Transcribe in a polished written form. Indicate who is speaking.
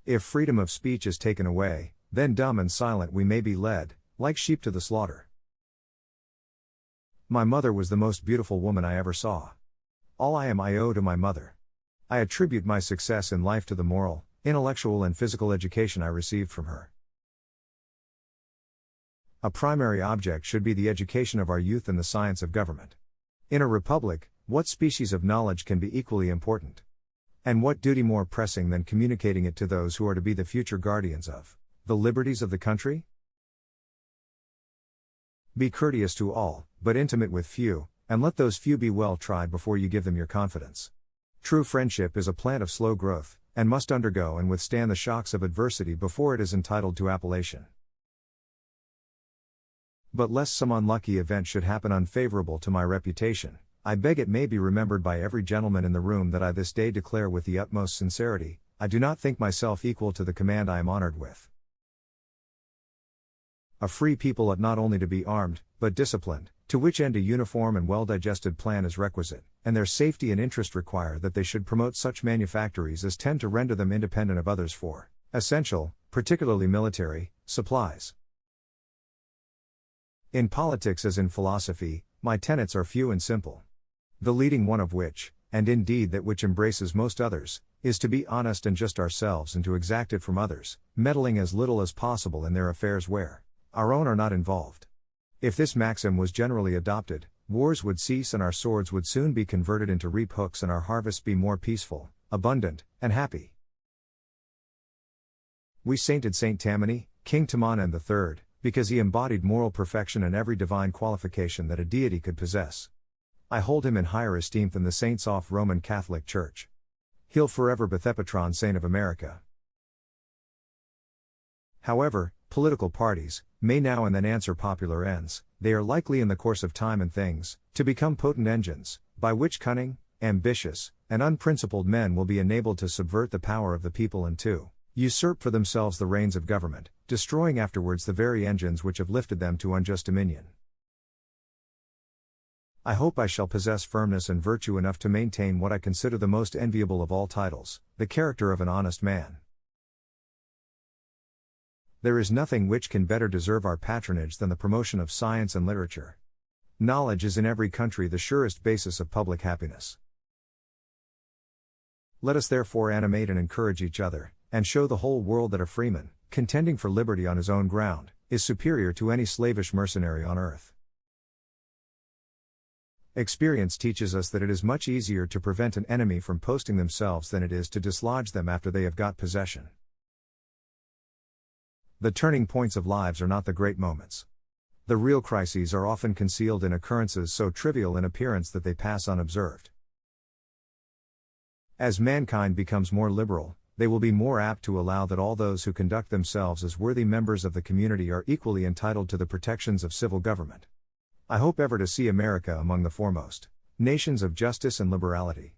Speaker 1: If freedom of speech is taken away, then dumb and silent we may be led, like sheep to the slaughter. My mother was the most beautiful woman I ever saw. All I am I owe to my mother. I attribute my success in life to the moral, intellectual and physical education I received from her. A primary object should be the education of our youth in the science of government. In a republic, what species of knowledge can be equally important? And what duty more pressing than communicating it to those who are to be the future guardians of the liberties of the country? Be courteous to all, but intimate with few, and let those few be well tried before you give them your confidence. True friendship is a plant of slow growth, and must undergo and withstand the shocks of adversity before it is entitled to appellation. But lest some unlucky event should happen unfavorable to my reputation, I beg it may be remembered by every gentleman in the room that I this day declare with the utmost sincerity, I do not think myself equal to the command I am honored with. A free people ought not only to be armed, but disciplined, to which end a uniform and well-digested plan is requisite, and their safety and interest require that they should promote such manufactories as tend to render them independent of others for essential, particularly military, supplies. In politics as in philosophy, my tenets are few and simple. The leading one of which, and indeed that which embraces most others, is to be honest and just ourselves and to exact it from others, meddling as little as possible in their affairs where our own are not involved. If this maxim was generally adopted, wars would cease and our swords would soon be converted into reap hooks and our harvests be more peaceful, abundant, and happy. We sainted Saint Tammany, King Tamanend III, because he embodied moral perfection and every divine qualification that a deity could possess. I hold him in higher esteem than the saints of Roman Catholic Church. He'll forever be the patron saint of America. However, political parties may now and then answer popular ends. They are likely in the course of time and things to become potent engines, by which cunning, ambitious, and unprincipled men will be enabled to subvert the power of the people and to usurp for themselves the reins of government, destroying afterwards the very engines which have lifted them to unjust dominion. I hope I shall possess firmness and virtue enough to maintain what I consider the most enviable of all titles, the character of an honest man. There is nothing which can better deserve our patronage than the promotion of science and literature. Knowledge is in every country the surest basis of public happiness. Let us therefore animate and encourage each other, and show the whole world that a freeman, contending for liberty on his own ground, is superior to any slavish mercenary on earth. Experience teaches us that it is much easier to prevent an enemy from posting themselves than it is to dislodge them after they have got possession. The turning points of lives are not the great moments. The real crises are often concealed in occurrences so trivial in appearance that they pass unobserved. As mankind becomes more liberal, they will be more apt to allow that all those who conduct themselves as worthy members of the community are equally entitled to the protections of civil government. I hope ever to see America among the foremost nations of justice and liberality.